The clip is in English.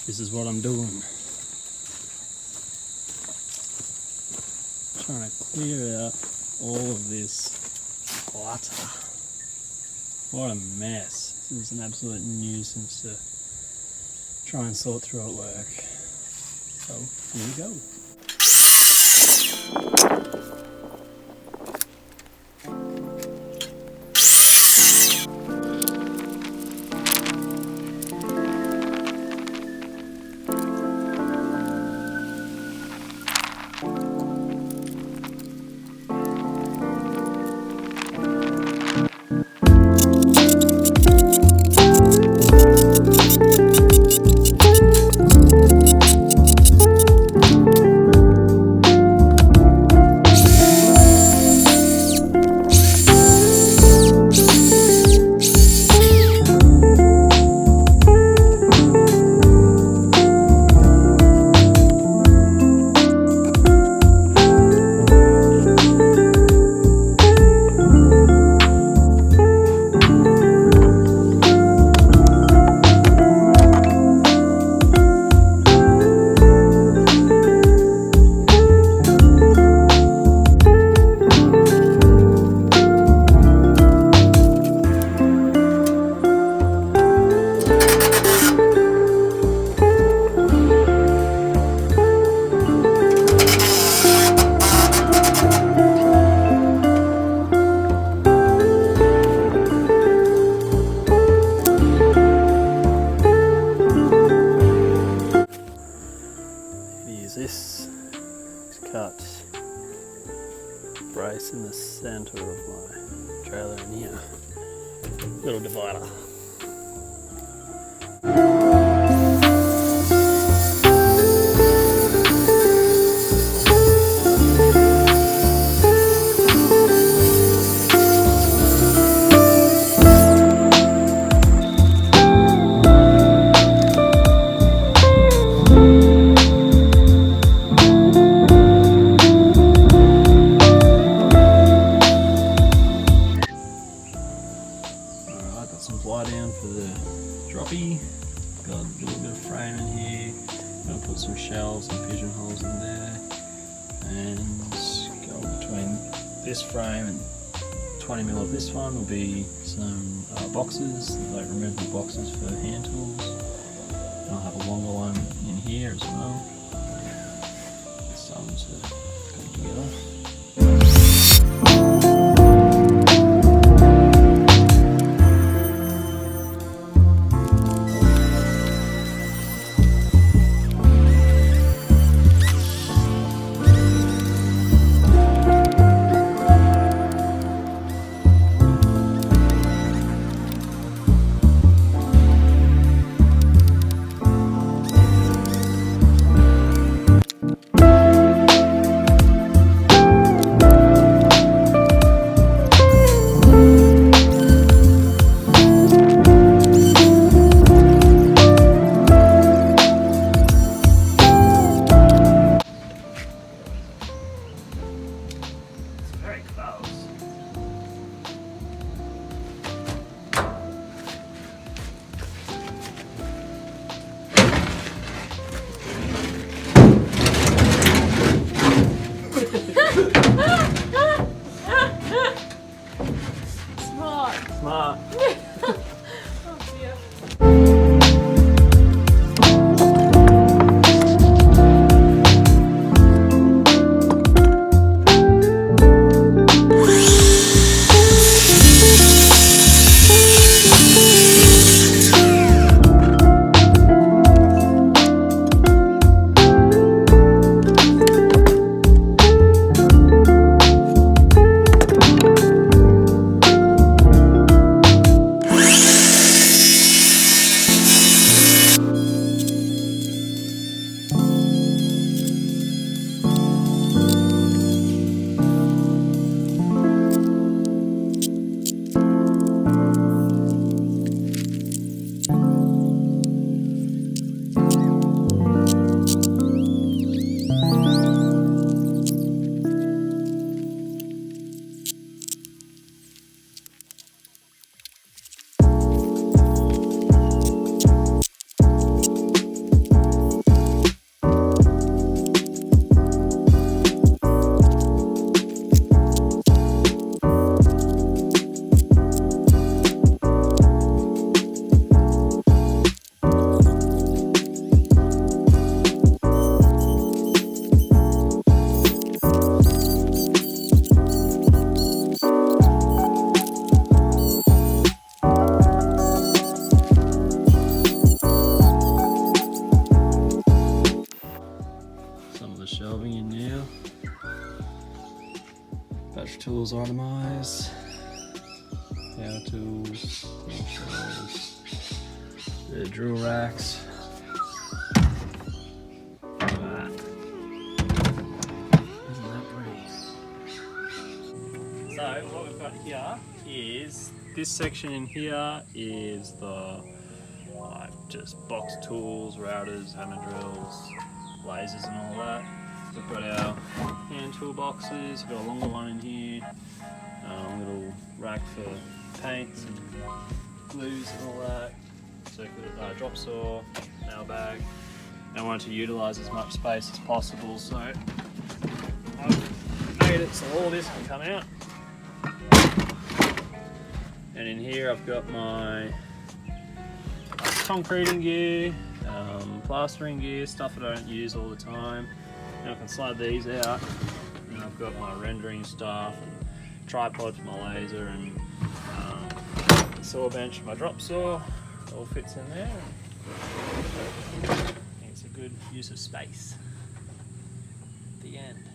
This is what I'm doing. Trying to clear out all of this clutter. What a mess. This is an absolute nuisance to try and sort through at work. So here we go. This to cut brace in the centre of my trailer in here. Little divider. Some ply down for the droppy. Got a little bit of frame in here. Gonna put some shelves and pigeonholes in there, and go between this frame and 20mm of this one will be some boxes, like removable boxes for hand tools. And I'll have a longer one in here as well. It's starting to come together. tools itemised. Power tools, the drill racks. Look at that. Isn't that pretty? So what we've got here is this section in here is the just box tools, routers, hammer drills, lasers and all that. We've got our hand toolboxes, we've got a longer one in here, a little rack for paints and glues and all that, circular drop saw, nail bag. I wanted to utilise as much space as possible, so I've made it so all this can come out. And in here I've got my concreting gear, plastering gear, stuff that I don't use all the time. And I can slide these out. And I've got my rendering stuff, and tripod for my laser, and saw bench for my drop saw. It all fits in there. I think it's a good use of space. The end.